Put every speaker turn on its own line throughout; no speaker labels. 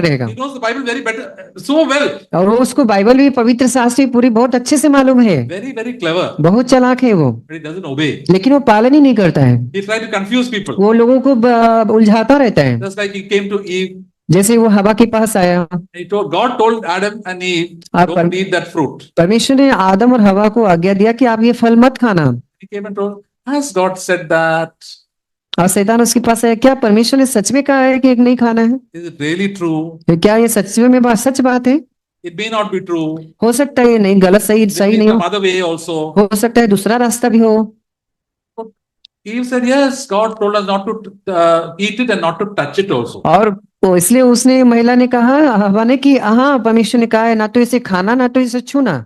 रहेगा।
He knows the Bible very better, so well.
और वो उसको बाइबल भी, पवित्र शास्त्र भी पूरी बहुत अच्छे से मालूम है,
Very, very clever.
बहुत चालाक है वो,
But he doesn't obey.
लेकिन वो पालन ही नहीं करता है।
He tried to confuse people.
वो लोगों को उलझाता रहता है।
Just like he came to Eve.
जैसे वो हवा के पास आया,
God told Adam and Eve, don't eat that fruit.
परमेश्वर ने आदम और हवा को आज्ञा दिया कि आप ये फल मत खाना।
He came and told, has God said that?
और शैतान उसके पास आया, क्या परमेश्वर ने सच में कहा है कि एक नहीं खाना है?
Is it really true?
क्या ये सच में सच बात है?
It may not be true.
हो सकता है ये नहीं, गलत सही नहीं हो,
some other way also.
हो सकता है दूसरा रास्ता भी हो।
Eve said, yes, God told us not to eat it and not to touch it also.
और तो इसलिए उसने, महिला ने कहा, हवा ने, कि हाँ परमेश्वर ने कहा है ना तो इसे खाना ना तो इसे छूना।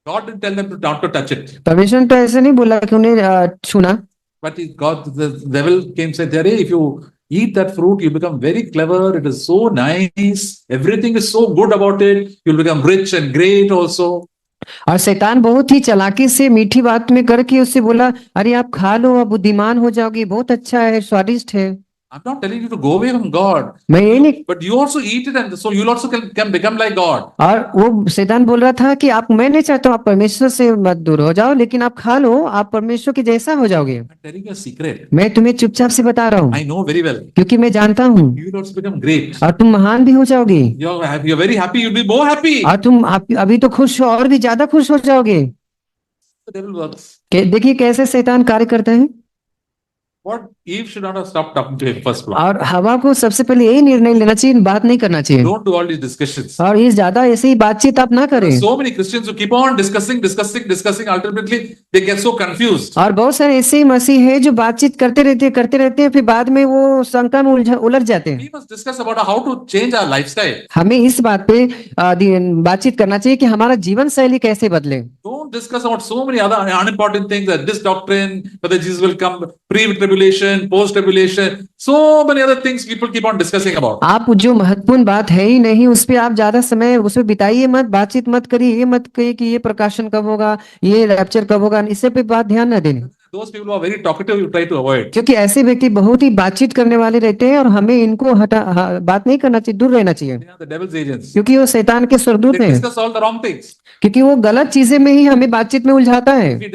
God didn't tell them to not to touch it.
परमेश्वर ने तो ऐसे नहीं बोला कि उन्हें छूना।
But the devil came and said, if you eat that fruit, you become very clever. It is so nice. Everything is so good about it. You'll become rich and great also.
और शैतान बहुत ही चालाकी से मीठी बात में करके उससे बोला, अरे आप खा लो, आप बुद्धिमान हो जाओगे, बहुत अच्छा है, स्वादिष्ट है।
I'm not telling you to go away from God.
मैं ये नहीं,
but you also eat it and so you'll also can become like God.
और वो शैतान बोल रहा था कि आप, मैं नहीं चाहता हूँ आप परमेश्वर से मत दूर हो जाओ, लेकिन आप खा लो, आप परमेश्वर के जैसा हो जाओगे।
I'm telling you a secret.
मैं तुम्हें चुपचाप से बता रहा हूँ,
I know very well.
क्योंकि मैं जानता हूँ,
You will also become great.
और तुम महान भी हो जाओगे।
You're very happy. You'll be more happy.
और तुम अभी तो खुश हो, और भी ज्यादा खुश हो जाओगे।
The devil works.
देखिए कैसे शैतान कार्य करता है।
What Eve should not have stopped talking to him first.
और हवा को सबसे पहले यही निर्णय लेना चाहिए, बात नहीं करना चाहिए।
Don't do all these discussions.
और ये ज्यादा ऐसे ही बातचीत आप ना करें।
So many Christians who keep on discussing. Ultimately, they get so confused.
और बहुत सारे ऐसे ही मसीह है जो बातचीत करते रहते हैं, फिर बाद में वो शंका में उलझ जाते हैं।
We must discuss about how to change our lifestyle.
हमें इस बात पे बातचीत करना चाहिए कि हमारा जीवन शैली कैसे बदले।
Don't discuss about so many other unimportant things, that this doctrine, whether Jesus will come pre-tribulation, post-tribulation, so many other things people keep on discussing about.
आप जो महत्वपूर्ण बात है ही नहीं, उस पे आप ज्यादा समय उसमें बिताइए मत, बातचीत मत करिए, ये मत कहिए कि ये प्रकाशन कब होगा, ये रैप्चर कब होगा, इससे पे बात ध्यान न देने।
Those people who are very talkative, you try to avoid.
क्योंकि ऐसे व्यक्ति बहुत ही बातचीत करने वाले रहते हैं और हमें इनको बात नहीं करना चाहिए, दूर रहना चाहिए।
They are the devil's agents.
क्योंकि वो शैतान के स्वरदूत
They
हैं।
discuss all the wrong things.
क्योंकि वो गलत चीजें में ही हमें बातचीत में उलझाता है।
We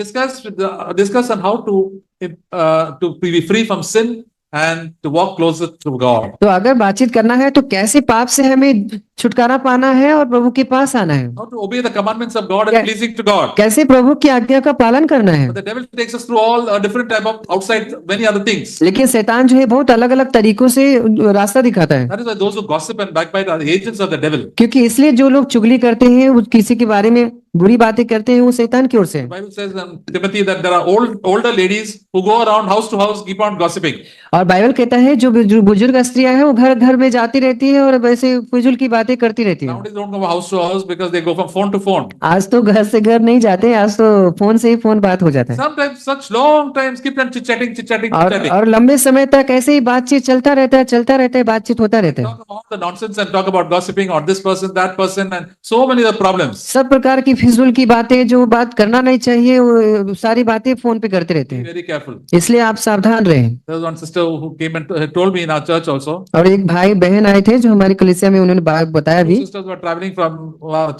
discuss on how to be free from sin and to walk closer to God.
तो अगर बातचीत करना है तो कैसे पाप से हमें छुटकारा पाना है और प्रभु के पास आना है,
How to obey the commandments of God and pleasing to God.
कैसे प्रभु की आज्ञा का पालन करना है।
But the devil takes us through all different type of outside many other things.
लेकिन शैतान जो है बहुत अलग अलग तरीकों से रास्ता दिखाता है।
That is why those who gossip and backbite are the agents of the devil.
क्योंकि इसलिए जो लोग चुगली करते हैं, किसी के बारे में बुरी बातें करते हैं, वो शैतान की ओर से।
The Bible says in Timothy that there are older ladies who go around house to house, keep on gossiping.
और बाइबल कहता है जो बुजुर्ग स्त्रियां हैं वो घर घर में जाती रहती है और वैसे फिजूल की बातें करती रहती है।
Nowadays don't go house to house because they go from phone to phone.
आज तो घर से घर नहीं जाते, आज तो फोन से ही फोन बात हो जाता है।
Sometimes such long times keep on chit-chatting.
और लंबे समय तक ऐसे ही बातचीत चलता रहता है, बातचीत होता रहता है।
Talk about the nonsense and talk about gossiping or this person, that person, and so many other problems.
सब प्रकार की फिजूल की बातें जो बात करना नहीं चाहिए, वो सारी बातें फोन पे करते रहते
Be
हैं।
very careful.
इसलिए आप सावधान रहें।
There was one sister who came and told me in our church also.
और एक भाई बहन आए थे जो हमारी कलीसिया में, उन्होंने बताया
Two
भी।
sisters were traveling from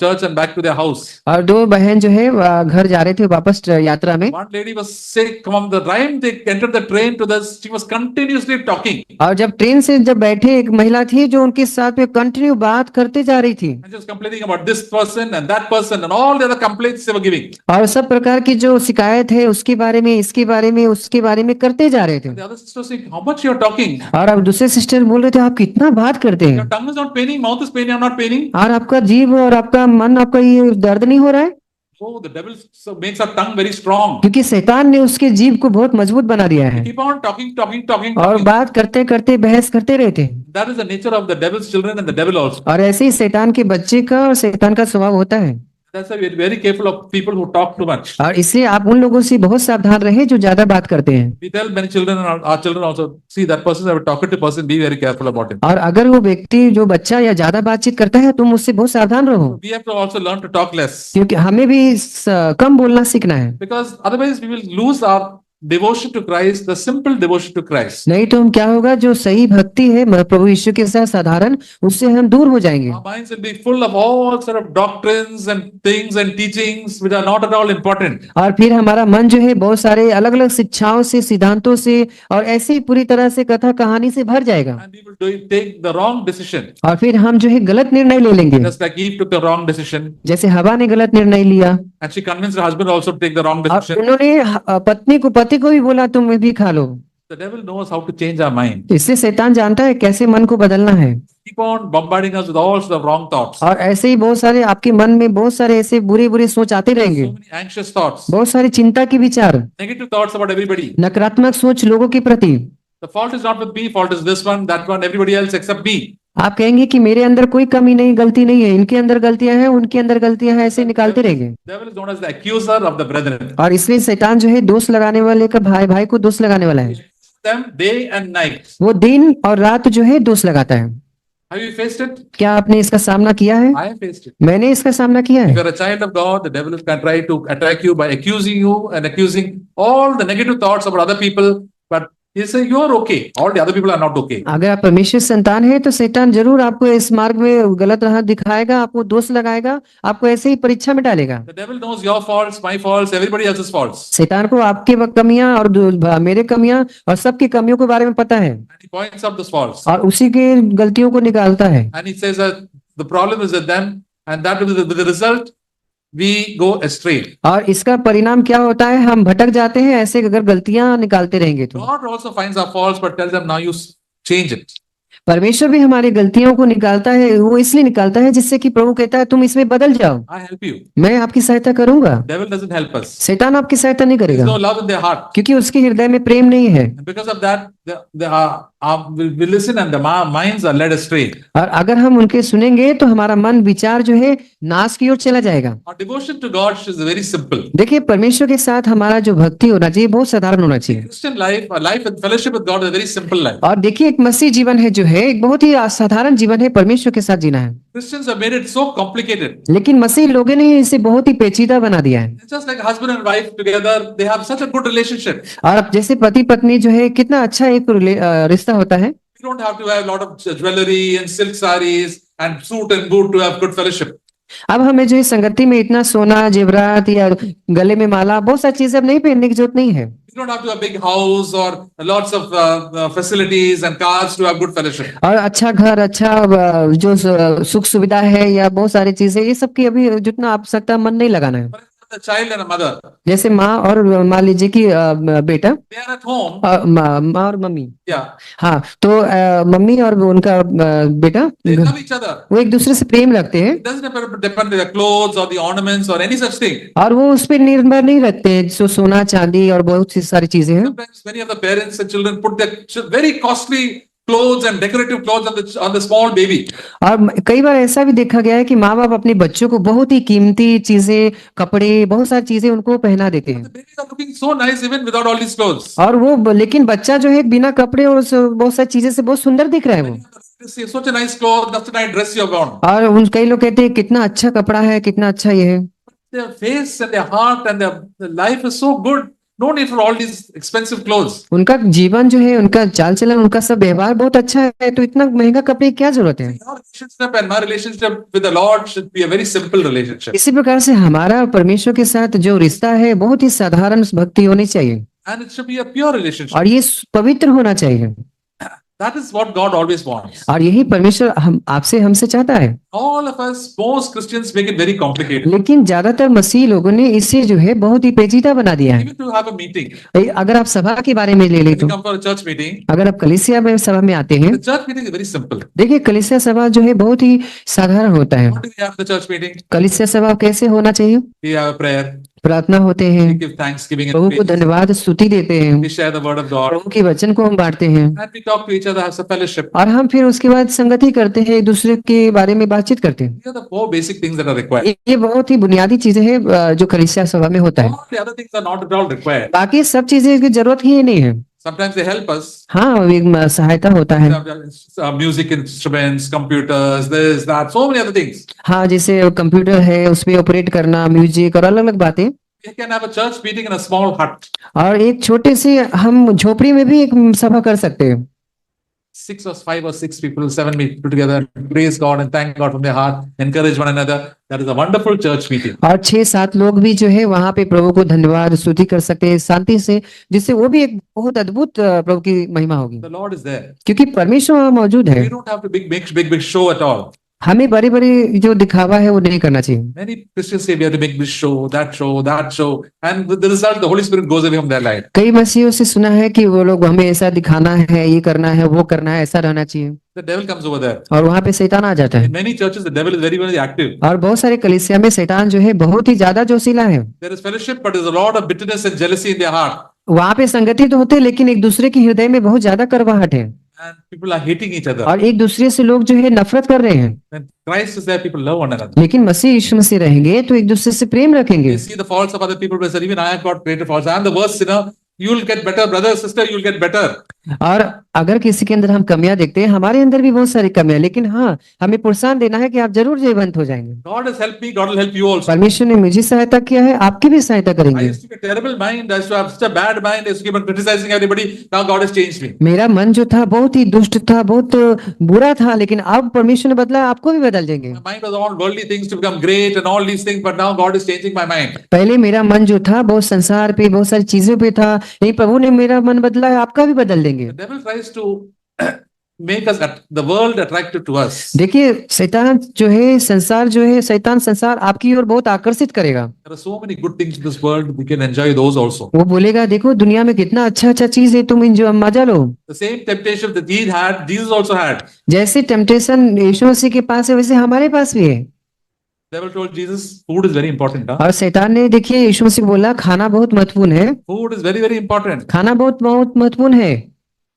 church and back to their house.
और दो बहन जो है घर जा रहे थे वापस यात्रा में।
One lady was sick. From the time they entered the train to this, she was continuously talking.
और जब ट्रेन से जब बैठे, एक महिला थी जो उनके साथ में कंटिन्यू बात करते जा रही थी।
And she was complaining about this person and that person and all the other complaints they were giving.
और सब प्रकार की जो शिकायत है उसके बारे में, इसके बारे में, उसके बारे में करते जा रहे थे।
The other sister was saying, how much you are talking?
और अब दूसरे सिस्टर बोल रहे थे, आप कितना बात करते
Your
हैं,
tongue is not paining, mouth is paining, I'm not paining.
और आपका जीभ और आपका मन, आपका ये दर्द नहीं हो रहा है।
Oh, the devil makes our tongue very strong.
क्योंकि शैतान ने उसके जीभ को बहुत मजबूत बना दिया है।
Keep on talking.
और बात करते करते बहस करते रहते हैं।
That is the nature of the devil's children and the devil also.
और ऐसे ही शैतान के बच्चे का और शैतान का स्वभाव होता है।
That's why we are very careful of people who talk too much.
और इसलिए आप उन लोगों से बहुत सावधान रहे जो ज्यादा बात करते हैं।
We tell many children and our children also, see that person is a talkative person, be very careful about him.
और अगर वो व्यक्ति, जो बच्चा या ज्यादा बातचीत करता है, तुम उससे बहुत सावधान रहो।
We have to also learn to talk less.
क्योंकि हमें भी कम बोलना सीखना है।
Because otherwise we will lose our devotion to Christ, the simple devotion to Christ.
नहीं तो हम क्या होगा, जो सही भक्ति है प्रभु यीशु के साथ साधारण, उससे हम दूर हो जाएंगे।
Our minds will be full of all sort of doctrines and things and teachings which are not at all important.
और फिर हमारा मन जो है बहुत सारे अलग अलग शिक्षाओं से, सिद्धांतों से और ऐसे ही पूरी तरह से कथा कहानी से भर जाएगा।
And we will take the wrong decision.
और फिर हम जो है गलत निर्णय ले लेंगे,
Just like Eve took the wrong decision.
जैसे हवा ने गलत निर्णय लिया
And she convinced her husband also to take the wrong
और
decision.
उन्होंने पति को भी बोला तुम भी खा लो।
The devil knows how to change our mind.
इससे शैतान जानता है कैसे मन को बदलना है।
Keep on bombarding us with all sorts of wrong thoughts.
और ऐसे ही बहुत सारे आपके मन में बहुत सारे ऐसे बुरे बुरे सोच आते रहेंगे,
So many anxious thoughts,
बहुत सारी चिंता के विचार,
negative thoughts about everybody.
नकारात्मक सोच लोगों के प्रति।
The fault is not with me, fault is this one, that one, everybody else except me.
आप कहेंगे कि मेरे अंदर कोई कमी नहीं, गलती नहीं है, इनके अंदर गल्तियां हैं, उनके अंदर गलतियां हैं, ऐसे निकालते रहेंगे।
Devil is known as the accuser of the brethren.
और इसलिए शैतान जो है दोष लगाने वाले का भाई भाई को दोष लगाने वाला है।
Them day and night.
वो दिन और रात जो है दोष लगाता है।
Have you faced it?
क्या आपने इसका सामना किया है?
I have faced it.
मैंने इसका सामना किया
If
है।
you are a child of God, the devil can try to attack you by accusing you and accusing all the negative thoughts about other people. But he say you are okay. All the other people are not okay.
अगर आप परमेश्वर संतान है तो शैतान जरूर आपको इस मार्ग में गलत राह दिखाएगा, आपको दोष लगाएगा, आपको ऐसे ही परीक्षा में डालेगा।
The devil knows your faults, my faults, everybody else's faults.
शैतान को आपके कमियां और मेरे कमियां और सबकी कमियों के बारे में पता है
And he points out those faults.
और उसी के गलतियों को निकालता है।
And he says that the problem is with them, and that with the result, we go astray.
और इसका परिणाम क्या होता है, हम भटक जाते हैं ऐसे अगर गलतियां निकालते रहेंगे तो।
God also finds our faults, but tells them now you change it.
परमेश्वर भी हमारी गलतियों को निकालता है, वो इसलिए निकालता है जिससे कि प्रभु कहता है तुम इसमें बदल जाओ,
I help you.
मैं आपकी सहायता करूंगा।
Devil doesn't help us.
शैतान आपकी सहायता नहीं
There's
करेगा
no love in their heart.
क्योंकि उसके हृदय में प्रेम नहीं है।
And because of that, we listen and the minds are led astray.
और अगर हम उनके सुनेंगे तो हमारा मन विचार जो है नाश की ओर चला जाएगा।
Our devotion to God is very simple.
देखिए परमेश्वर के साथ हमारा जो भक्ति होना चाहिए बहुत साधारण होना चाहिए।
Christian life, a life in fellowship with God is a very simple life.
और देखिए एक मसीह जीवन है जो है एक बहुत ही साधारण जीवन है, परमेश्वर के साथ जीना है।
Christians have made it so complicated.
लेकिन मसीह लोगों ने इसे बहुत ही पेचीदा बना दिया है।
It's just like husband and wife together, they have such a good relationship.
और अब जैसे पति पत्नी जो है कितना अच्छा एक रिश्ता होता है।
You don't have to have a lot of jewelry and silk sarees and suit and boot to have good fellowship.
अब हमें जो है संगति में इतना सोना जेवरात या गले में माला बहुत सारी चीजें अब नहीं पहनने की जरूरत नहीं है।
You don't have to have a big house or lots of facilities and cars to have good fellowship.
और अच्छा घर, अच्छा जो सुख सुविधा है या बहुत सारी चीजें, ये सब की अभी जितना आवश्यकता मन नहीं लगाना है।
For a child and a mother,
जैसे माँ और मान लीजिए कि बेटा,
they are at home.
माँ और मम्मी,
Yeah,
हाँ तो मम्मी और उनका बेटा
they love each other.
वो एक दूसरे से प्रेम रखते हैं
It doesn't depend on the clothes or the ornaments or any such thing.
और वो उस पर निर्भर नहीं रखते हैं जो सोना चांदी और बहुत सी सारी चीजें हैं।
Sometimes many of the parents and children put their very costly clothes and decorative clothes on the small baby.
और कई बार ऐसा भी देखा गया है कि माँ बाप अपने बच्चों को बहुत ही कीमती चीजें, कपड़े, बहुत सारी चीजें उनको पहना देते हैं
The babies are looking so nice even without all these clothes.
और वो लेकिन बच्चा जो है बिना कपड़े और बहुत सारी चीजें से बहुत सुंदर दिख रहा है वो।
You see, such a nice clothes, such a nice dress you have on.
और उन कई लोग कहते हैं कितना अच्छा कपड़ा है, कितना अच्छा ये है।
Their face and their heart and their life is so good. No need for all these expensive clothes.
उनका जीवन जो है, उनका चाल चलन, उनका सब व्यवहार बहुत अच्छा है, तो इतना महंगा कपड़े की क्या जरूरत है।
Your relationship and my relationship with the Lord should be a very simple relationship.
इसी प्रकार से हमारा परमेश्वर के साथ जो रिश्ता है बहुत ही साधारण भक्ति होनी चाहिए
And it should be a pure relationship.
और ये पवित्र होना चाहिए।
That is what God always wants.
और यही परमेश्वर हम आपसे हमसे चाहता है।
All of us, most Christians make it very complicated.
लेकिन ज्यादातर मसीह लोगों ने इसे जो है बहुत ही पेचीदा बना दिया है।
Even to have a meeting,
अगर आप सभा के बारे में ले ले
you
तो
come for a church meeting.
अगर आप कलीसिया में सभा में आते हैं,
The church meeting is very simple.
देखिए कलीसिया सभा जो है बहुत ही साधारण होता है।
What do we have in the church meeting?
कलीसिया सभा कैसे होना चाहिए?
We have a prayer.
प्रार्थना होते हैं,
We give thanksgiving
Prabhu
and
को
praise.
धन्यवाद स्तुति देते हैं,
We share the word of God.
प्रभु के वचन को हम बांटते हैं
And we talk to each other, have some fellowship.
और हम फिर उसके बाद संगति करते हैं, एक दूसरे के बारे में बातचीत करते हैं।
These are the four basic things that are required.
ये बहुत ही बुनियादी चीजें हैं जो कलीसिया सभा में होता है।
All the other things are not at all required.
बाकी सब चीजें की जरूरत ही नहीं है।
Sometimes they help us.
हाँ एक सहायता होता है।
Music instruments, computers, this, that, so many other things.
हाँ जैसे कंप्यूटर है, उसपे ऑपरेट करना, म्यूजिक और अलग अलग बातें।
We can have a church meeting in a small hut.
और एक छोटे से हम झोपड़ी में भी एक सभा कर सकते हैं।
5 or 6 people, 7 people together, praise God and thank God from their heart, encourage one another. That is a wonderful church meeting.
और 6-7 लोग भी जो है वहां पे प्रभु को धन्यवाद स्तुति कर सकते हैं शांति से, जिससे वो भी एक बहुत अद्भुत प्रभु की महिमा होगी,
The Lord is there.
क्योंकि परमेश्वर वहां मौजूद है।
We don't have to make big show at all.
हमें बड़ी बड़ी जो दिखावा है वो नहीं करना चाहिए।
Many Christians say we have to make this show, that show, and with the result, the Holy Spirit goes away from their life.
कई मसीहियों से सुना है कि वो लोग हमें ऐसा दिखाना है, ये करना है, वो करना है, ऐसा रहना चाहिए,
The devil comes over there.
और वहां पे शैतान आ जाता है।
In many churches, the devil is very, very active.
और बहुत सारे कलीसिया में शैतान जो है बहुत ही ज्यादा जोशीला है।
There is fellowship, but there's a lot of bitterness and jealousy in their heart.
वहां पे संगति तो होते हैं, लेकिन एक दूसरे के हृदय में बहुत ज्यादा करवाहट है,
And people are hating each other.
और एक दूसरे से लोग जो है नफरत कर रहे हैं।
When Christ is there, people love one another.
लेकिन मसीह यीशु मसीह रहेंगे तो एक दूसरे से प्रेम रखेंगे।
They see the faults of other people, but say, even I have got greater faults. I am the worst sinner. You will get better, brother, sister, you will get better.
और अगर किसी के अंदर हम कमियां देखते हैं, हमारे अंदर भी बहुत सारी कमियां, लेकिन हाँ, हमें प्रोत्साहन देना है कि आप जरूर जयवंत हो जाएंगे।
God has helped me, God will help you also.
परमेश्वर ने मुझे सहायता किया है, आपकी भी सहायता
I
करेंगे।
used to be a terrible mind. I used to have such a bad mind. I used to keep on criticizing everybody. Now God has changed me.
मेरा मन जो था बहुत ही दुष्ट था, बहुत बुरा था, लेकिन अब परमेश्वर ने बदला, आपको भी बदल देंगे।
My mind was all worldly things to become great and all these things, but now God is changing my mind.
पहले मेरा मन जो था बहुत संसार पे, बहुत सारी चीजों पे था, लेकिन प्रभु ने मेरा मन बदला है, आपका भी बदल देंगे।
The devil tries to make us the world attractive to us.
देखिए शैतान जो है, संसार जो है, शैतान संसार आपकी ओर बहुत आकर्षित करेगा।
There are so many good things in this world. We can enjoy those also.
वो बोलेगा देखो दुनिया में कितना अच्छा अच्छा चीज है, तुम इंजॉय मजा लो।
The same temptation that he had, Jesus also had.
जैसे टेम्पटेशन यीशु मसीह के पास है, वैसे हमारे पास भी है।
The devil told Jesus, food is very important. Huh?
और शैतान ने देखिए यीशु मसीह को बोला खाना बहुत महत्वपूर्ण है,
Food is very, very important.
खाना बहुत बहुत महत्वपूर्ण है।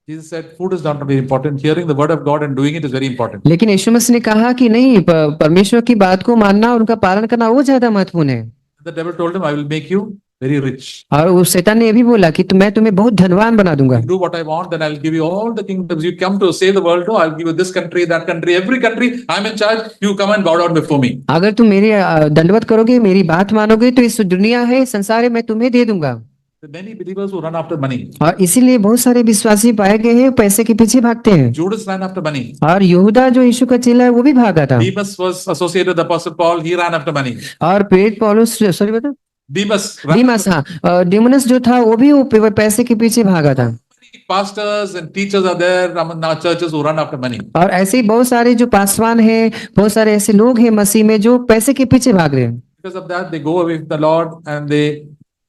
Jesus said, food is not very important. Hearing the word of God and doing it is very important.
लेकिन यीशु मसीह ने कहा कि नहीं, परमेश्वर की बात को मानना और उनका पालन करना वो ज्यादा महत्वपूर्ण है।
The devil told him, I will make you very rich.
और उस शैतान ने ये भी बोला कि मैं तुम्हें बहुत धनवान बना दूंगा।
You do what I want, then I'll give you all the kingdoms. You come to save the world, no, I'll give you this country, that country, every country. I'm in charge. You come and bow down before me.
अगर तुम मेरे दंडवत करोगे, मेरी बात मानोगे, तो इस दुनिया है, संसार है, मैं तुम्हें दे दूंगा।
Many believers who run after money.
और इसीलिए बहुत सारे विश्वासी पाए गए हैं पैसे के पीछे भागते हैं।
Judas ran after money.
और यहूदा जो यीशु का चेला है वो भी भागा था।
Demas was associated with the Apostle Paul. He ran after money.
और प्रेरित पौलुस, सॉरी बता,
Demas ran
डिमास, हाँ, डिमोनस जो था वो भी वो पैसे के पीछे भागा था।
Many pastors and teachers are there among our churches who run after money.
और ऐसे ही बहुत सारे जो पासवान हैं, बहुत सारे ऐसे लोग हैं मसीह में जो पैसे के पीछे भाग रहे हैं।
Because of that, they go away from the Lord and they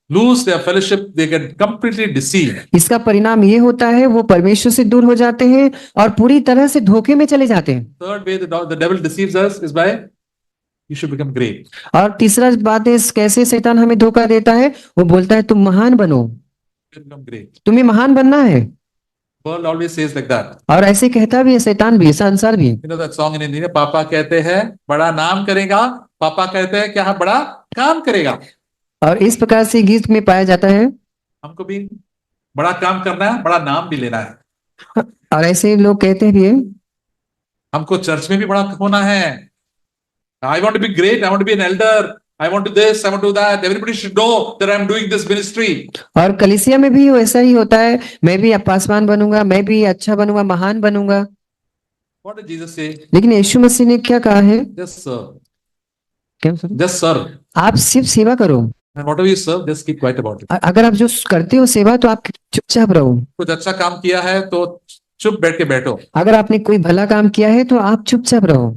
lose their fellowship. They get completely deceived.
इसका परिणाम ये होता है वो परमेश्वर से दूर हो जाते हैं और पूरी तरह से धोखे में चले जाते हैं।
Third way the devil deceives us is by you should become great.
और तीसरा बात है कैसे शैतान हमें धोखा देता है, वो बोलता है तुम महान बनो,
You should become great.
तुम्हें महान बनना है।
World always says like that.
और ऐसे कहता भी है शैतान भी, संसार भी।
You know that song in India, पापा कहते हैं बड़ा नाम करेगा, पापा कहते हैं क्या बड़ा काम करेगा।
और इस प्रकार से गीत में पाया जाता है
हमको भी बड़ा काम करना है, बड़ा नाम भी लेना है।
और ऐसे लोग कहते भी है
हमको चर्च में भी बड़ा होना है। I want to be great, I want to be an elder, I want to this, I want to do that. Everybody should know that I am doing this ministry.
और कलीसिया में भी वैसा ही होता है, मैं भी पासवान बनूंगा, मैं भी अच्छा बनूंगा, महान बनूंगा।
What did Jesus say?
लेकिन यीशु मसीह ने क्या कहा है?
Just serve.
क्या सर?
Just serve.
आप सिर्फ सेवा करो।
And whatever you serve, just keep quiet about it.
अगर आप जो करते हो सेवा, तो आप चुपचाप रहो।
कुछ अच्छा काम किया है तो चुप बैठ के बैठो।
अगर आपने कोई भला काम किया है तो आप चुपचाप रहो।